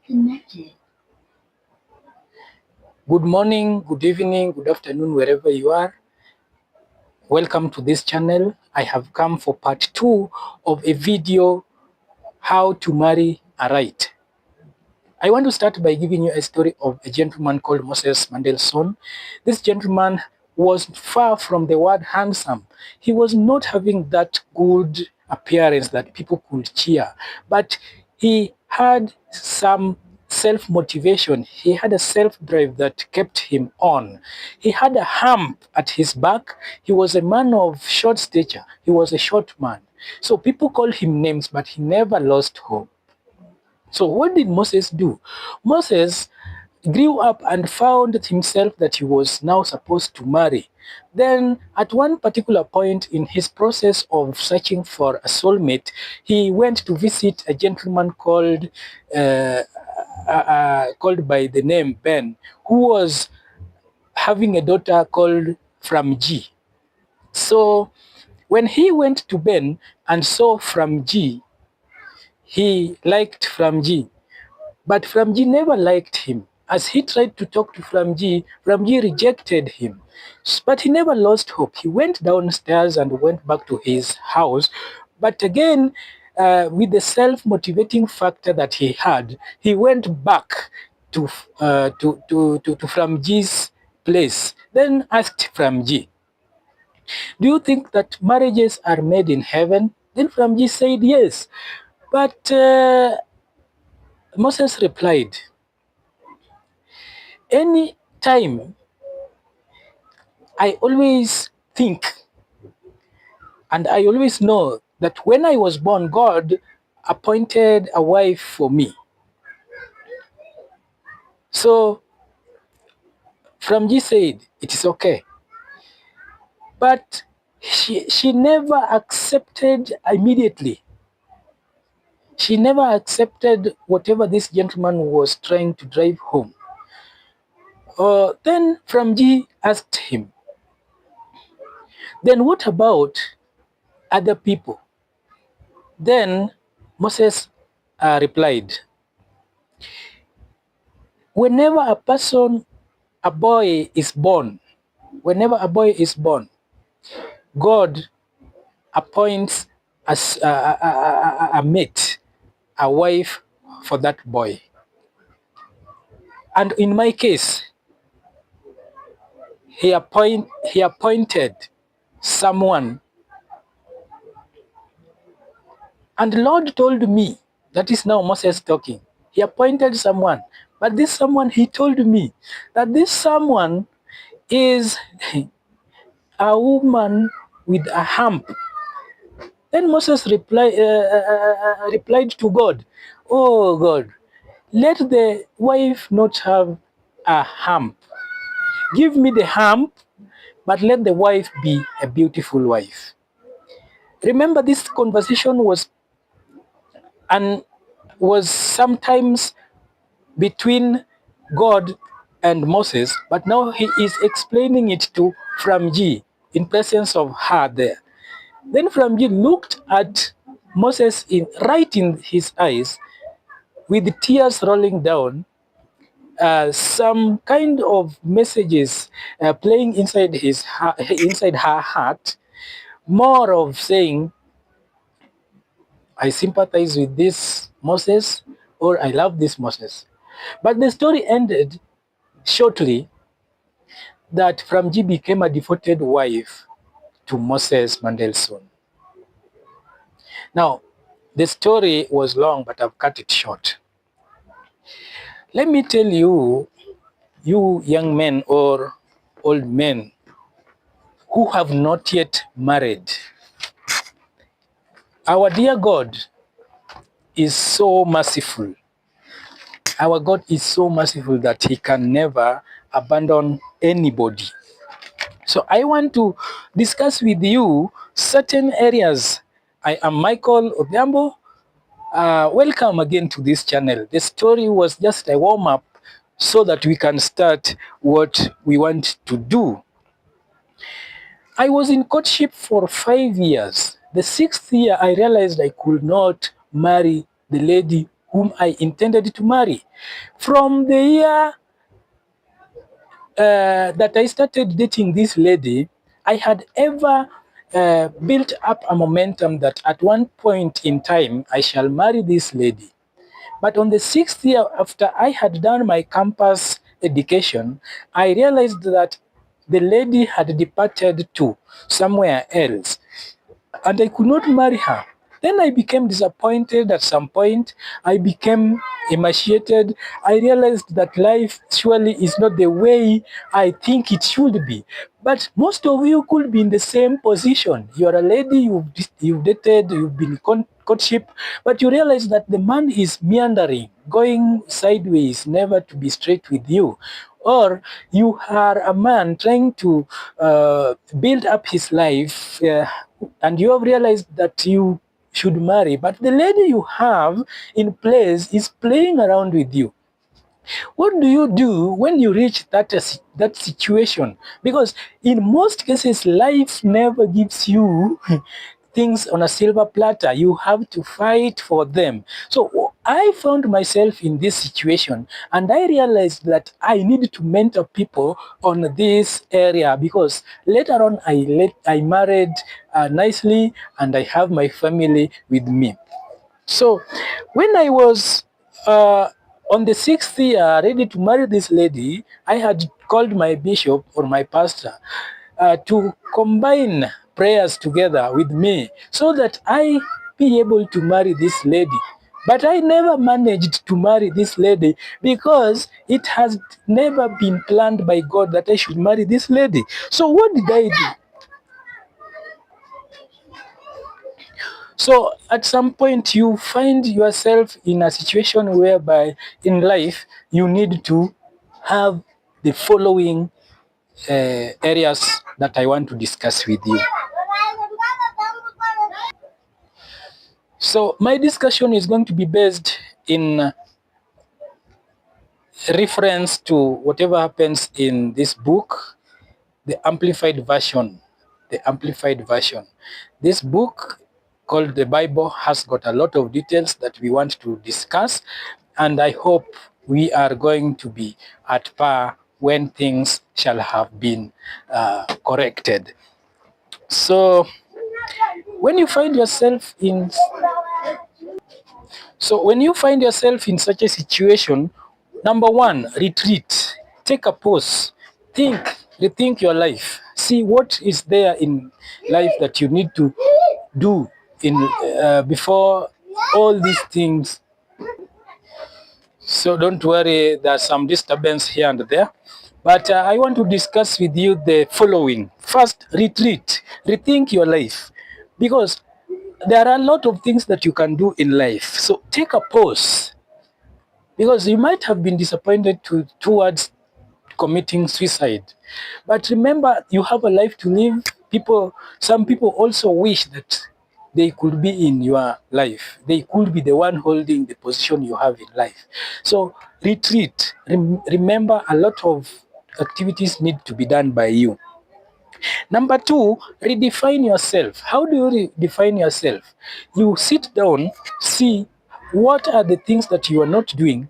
Connected. Good morning, good evening, good afternoon, wherever you are. Welcome to this channel. I have come for part 2 of a video, how to marry a right. I want to start by giving you a story of a gentleman called Moses Mendelssohn. This gentleman was far from the word handsome. He was not having that good appearance that people could cheer, but he had some self-motivation. He had a self-drive that kept him on. He had a hump at his back. He was a man of short stature. He was a short man. So people called him names, but he never lost hope. So what did Moses do? Moses grew up and found himself that he was now supposed to marry. Then at one particular point in his process of searching for a soulmate, he went to visit a gentleman called by the name Ben, who was having a daughter called Framji. So when he went to Ben and saw Framji, he liked Framji. But Framji never liked him. As he tried to talk to Framji rejected him. But he never lost hope. He went downstairs and went back to his house. But again, with the self-motivating factor that he had, he went back to Framji's place. Then asked Framji, "Do you think that marriages are made in heaven?" Then Framji said yes. But Moses replied, "Any time I always think and I always know that when I was born, God appointed a wife for me." So Framji said, "It is okay." But she never accepted immediately. She never accepted whatever this gentleman was trying to drive home. Then Framji asked him, "Then what about other people?" Then Moses replied, "Whenever a boy is born, God appoints a mate, a wife for that boy. And in my case, he appointed someone, and the Lord told me," that is now Moses talking, "he appointed someone, but this someone, he told me that this someone is a woman with a hump." Then Moses replied to God, "Oh God, let the wife not have a hump. Give me the hump, but let the wife be a beautiful wife." Remember, this conversation was sometimes between God and Moses, but now he is explaining it to Framji in presence of her there. Then Framji looked at Moses right in his eyes with tears rolling down, some kind of messages playing inside her heart, more of saying, "I sympathize with this Moses," or "I love this Moses." But the story ended shortly that Framji became a devoted wife to Moses Mendelssohn. Now, the story was long, but I've cut it short. Let me tell you, you young men or old men who have not yet married, our dear God is so merciful. Our God is so merciful that he can never abandon anybody. So I want to discuss with you certain areas. I am Michael Odhiambo. Welcome again to this channel. The story was just a warm-up so that we can start what we want to do. I was in courtship for 5 years. The 6th year, I realized I could not marry the lady whom I intended to marry. From the year that I started dating this lady, I had ever built up a momentum that at one point in time I shall marry this lady. But on the 6th year after I had done my campus education, I realized that the lady had departed to somewhere else and I could not marry her. Then I became disappointed at some point. I became emaciated. I realized that life surely is not the way I think it should be. But most of you could be in the same position. You are a lady, you've dated, you've been courtship, but you realize that the man is meandering, going sideways, never to be straight with you. Or you are a man trying to build up his life and you have realized that you should marry, but the lady you have in place is playing around with you. What do you do when you reach that situation? Because in most cases, life never gives you things on a silver platter. You have to fight for them. So I found myself in this situation and I realized that I need to mentor people on this area because later on I married nicely and I have my family with me. So when I was on the 6th year ready to marry this lady, I had called my bishop or my pastor to combine prayers together with me so that I be able to marry this lady. But I never managed to marry this lady because it has never been planned by God that I should marry this lady. So what did I do? So at some point you find yourself in a situation whereby in life you need to have the following areas that I want to discuss with you. So my discussion is going to be based in reference to whatever happens in this book, the Amplified Version. The Amplified Version. This book called the Bible has got a lot of details that we want to discuss, and I hope we are going to be at par when things shall have been corrected. So when you find yourself in in such a situation, number one, retreat. Take a pause. Think, rethink your life. See what is there in life that you need to do in before all these things. So don't worry, there's some disturbance here and there. But I want to discuss with you the following. First, retreat. Rethink your life. Because there are a lot of things that you can do in life. So take a pause. Because you might have been disappointed towards committing suicide. But remember, you have a life to live. Some people also wish that they could be in your life. They could be the one holding the position you have in life. So retreat. Remember, a lot of activities need to be done by you. Number two, redefine yourself. How do you redefine yourself? You sit down, see what are the things that you are not doing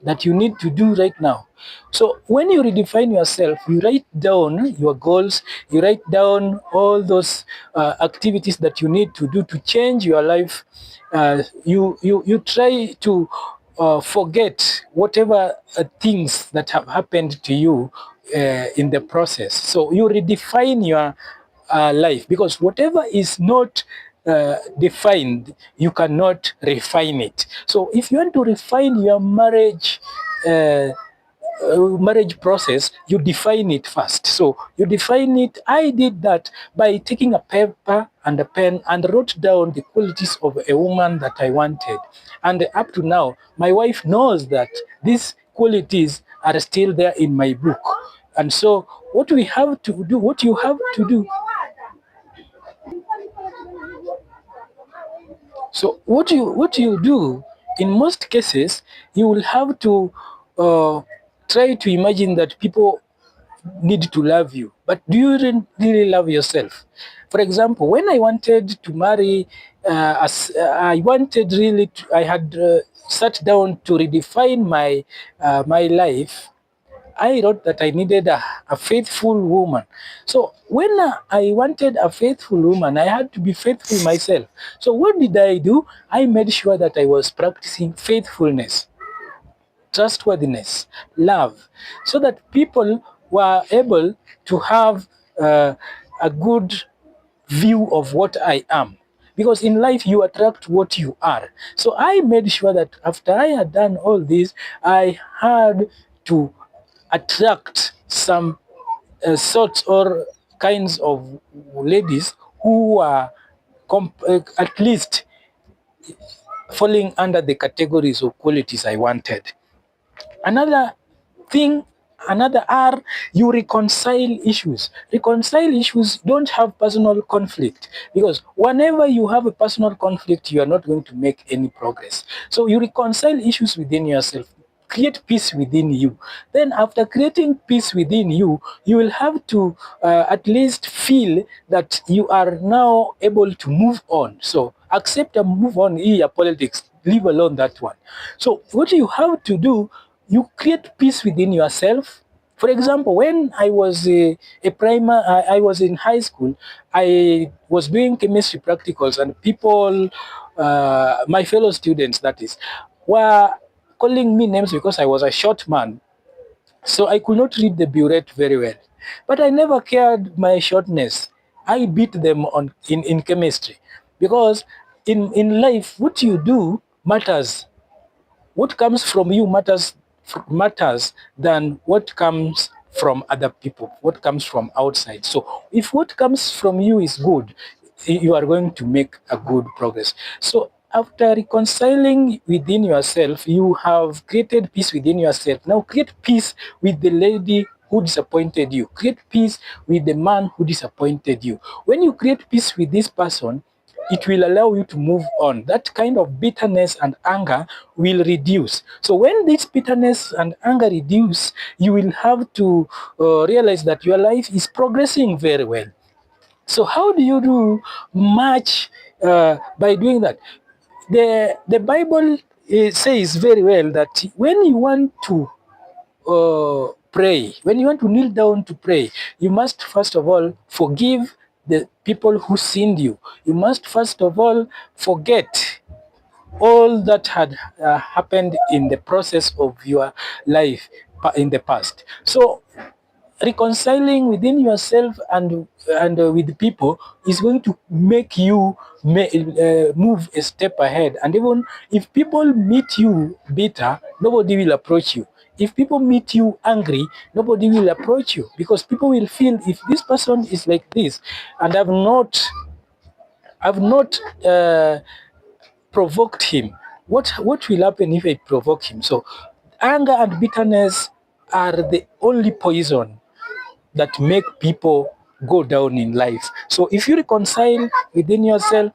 that you need to do right now. So when you redefine yourself, you write down your goals, you write down all those activities that you need to do to change your life. You try to forget whatever things that have happened to you in the process. So you redefine your life because whatever is not defined, you cannot refine it. So if you want to refine your uh, marriage process, you define it first. So you define it. I did that by taking a paper and a pen and wrote down the qualities of a woman that I wanted. And up to now, my wife knows that these qualities are still there in my book. And so what we have to do, what you have to do, so what you do in most cases, you will have to try to imagine that people need to love you, but do you really love yourself? For example, when I wanted to marry I wanted really I had sat down to redefine my life. I wrote that I needed a faithful woman. So when I wanted a faithful woman, I had to be faithful myself. So what did I do? I made sure that I was practicing faithfulness, trustworthiness, love, so that people were able to have a good view of what I am. Because in life, you attract what you are. So I made sure that after I had done all this, I had to attract some sorts or kinds of ladies who are at least falling under the categories of qualities I wanted. Another thing, another R, you reconcile issues. Reconcile issues, don't have personal conflict, because whenever you have a personal conflict, you are not going to make any progress. So you reconcile issues within yourself. Create peace within you. Then after creating peace within you, you will have to at least feel that you are now able to move on. So accept and move on in your politics. Leave alone that one. So what you have to do, you create peace within yourself. For example, when I was I was in high school, I was doing chemistry practicals, and people, my fellow students, that is, were calling me names because I was a short man. So I could not read the burette very well. But I never cared my shortness. I beat them in chemistry, because in life, what you do matters. What comes from you matters than what comes from other people, what comes from outside. So if what comes from you is good, you are going to make a good progress. So after reconciling within yourself, you have created peace within yourself. Now create peace with the lady who disappointed you. Create peace with the man who disappointed you. When you create peace with this person, it will allow you to move on. That kind of bitterness and anger will reduce. So when this bitterness and anger reduce, you will have to realize that your life is progressing very well. So how do you do much by doing that? The Bible says very well that when you want to pray, when you want to kneel down to pray, you must first of all forgive the people who sinned you. You must first of all forget all that had happened in the process of your life in the past. So reconciling within yourself and with people is going to make you move a step ahead. And even if people meet you bitter, nobody will approach you. If people meet you angry, nobody will approach you, because people will feel, if this person is like this and I've not provoked him, what will happen if I provoke him? So anger and bitterness are the only poison that make people go down in life. So if you reconcile within yourself,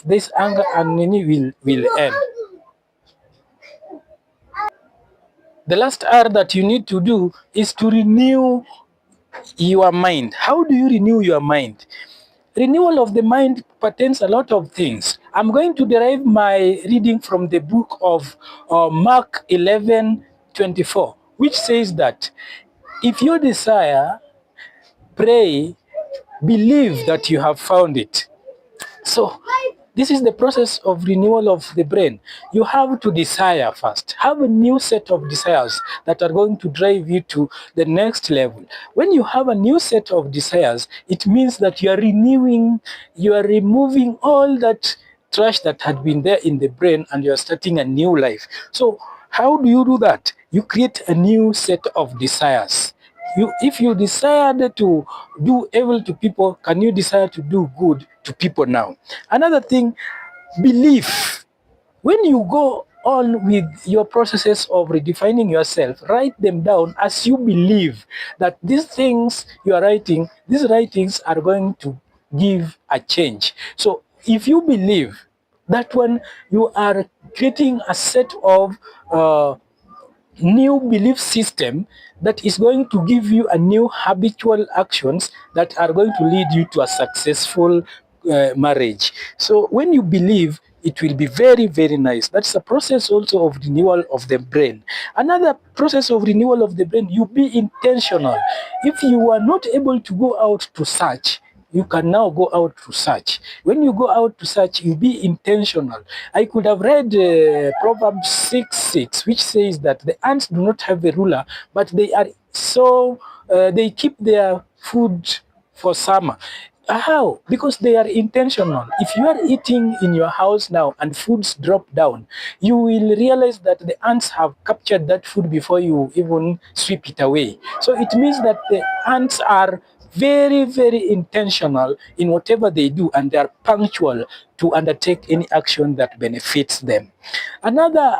this anger and envy will end. The last R that you need to do is to renew your mind. How do you renew your mind? Renewal of the mind pertains a lot of things. I'm going to derive my reading from the book of Mark 11:24, which says that if you desire, pray, believe that you have found it. So this is the process of renewal of the brain. You have to desire first. Have a new set of desires that are going to drive you to the next level. When you have a new set of desires, it means that you are renewing, you are removing all that trash that had been there in the brain, and you are starting a new life. So how do you do that? You create a new set of desires. If you desired to do evil to people, can you desire to do good to people now? Another thing, belief. When you go on with your processes of redefining yourself, write them down as you believe that these things you are writing, these writings are going to give a change. So if you believe that one, you are creating a set of new belief system that is going to give you a new habitual actions that are going to lead you to a successful marriage. So when you believe, it will be very, very nice. That's a process also of renewal of the brain. Another process of renewal of the brain, you be intentional. If you are not able to go out to search, you can now go out to search. When you go out to search, you be intentional. I could have read Proverbs 6:6, which says that the ants do not have a ruler, but they are they keep their food for summer. How? Because they are intentional. If you are eating in your house now and foods drop down, you will realize that the ants have captured that food before you even sweep it away. So it means that the ants are very, very intentional in whatever they do, and they are punctual to undertake any action that benefits them. Another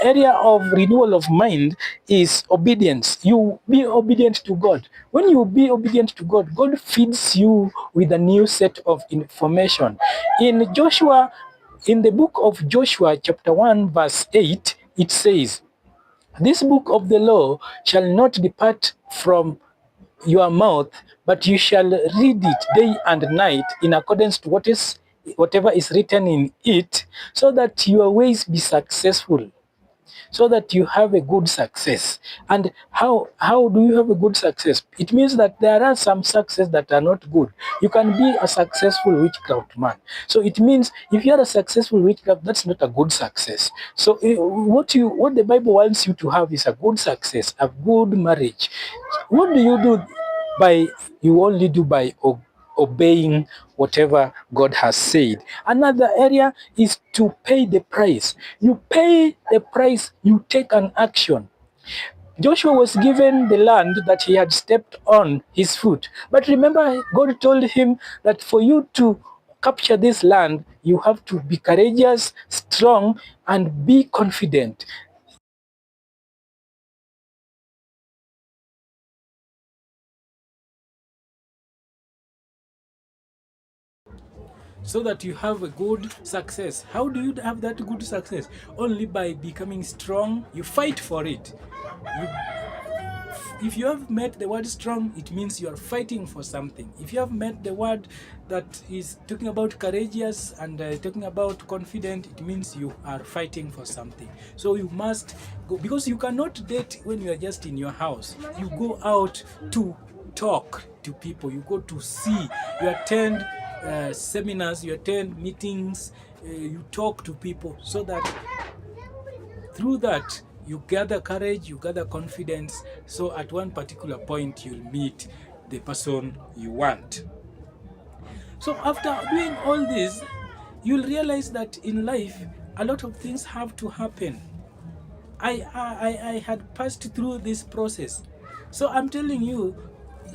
area of renewal of mind is obedience. You be obedient to God. When you be obedient to God, God feeds you with a new set of information. In Joshua, in the book of Joshua, chapter 1, verse 8, it says, "This book of the law shall not depart from your mouth, but you shall read it day and night in accordance to whatever is written in it, so that your ways be successful." So that you have a good success. And how do you have a good success? It means that there are some success that are not good. You can be a successful witchcraft man. So it means if you are a successful witchcraft, that's not a good success. So what the Bible wants you to have is a good success, a good marriage. What do you do you only do by obeying whatever God has said. Another area is to pay the price. You pay the price, you take an action. Joshua was given the land that he had stepped on his foot. But remember, God told him that for you to capture this land, you have to be courageous, strong, and be confident. So that you have a good success. How do you have that good success? Only by becoming strong. You fight for it. You, if you have met the word strong, it means you are fighting for something. If you have met the word that is talking about courageous and talking about confident, it means you are fighting for something. So you must go, because you cannot date when you are just in your house. You go out to talk to people, you go to see, you attend seminars, you attend meetings, you talk to people, so that through that you gather courage, you gather confidence, so at one particular point you'll meet the person you want. So after doing all this, you'll realize that in life a lot of things have to happen. I had passed through this process. So I'm telling you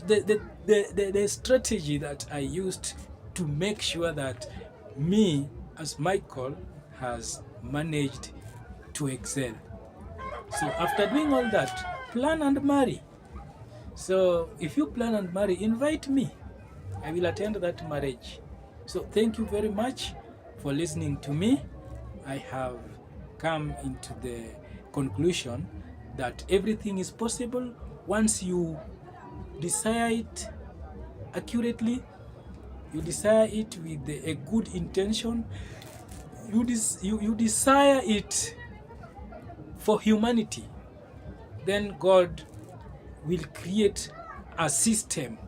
the strategy that I used to make sure that me as Michael has managed to excel. So after doing all that, plan and marry. So if you plan and marry, invite me. I will attend that marriage. So thank you very much for listening to me. I have come into the conclusion that everything is possible once you desire it accurately, you desire it with a good intention, you desire it for humanity, then God will create a system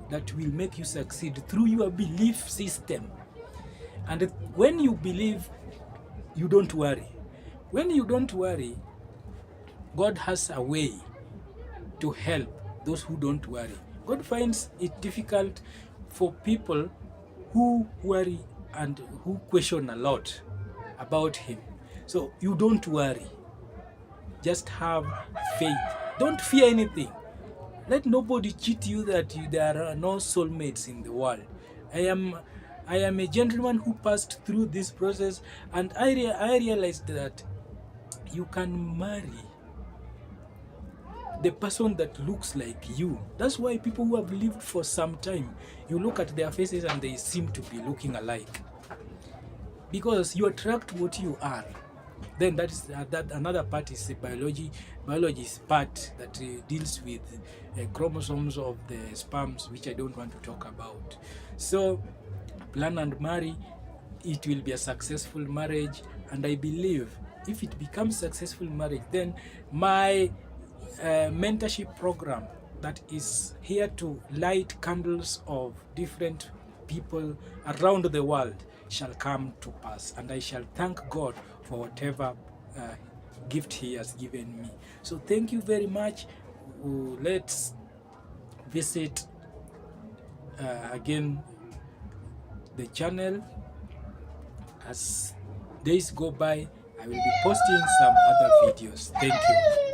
that will make you succeed through your belief system. And when you believe, you don't worry. When you don't worry, God has a way to help those who don't worry. God finds it difficult for people who worry and who question a lot about Him. So you don't worry. Just have faith. Don't fear anything. Let nobody cheat you that there are no soulmates in the world. I am a gentleman who passed through this process, and I realized that you can marry the person that looks like you. That's why people who have lived for some time, you look at their faces and they seem to be looking alike, because you attract what you are. Then that is that another part is biology. Biology is part that deals with chromosomes of the sperms, which I don't want to talk about. So plan and marry, it will be a successful marriage. And I believe if it becomes successful marriage, then my mentorship program that is here to light candles of different people around the world shall come to pass, and I shall thank God for whatever gift He has given me. So thank you very much. Let's visit again the channel. As days go by, I will be posting some other videos. Thank you.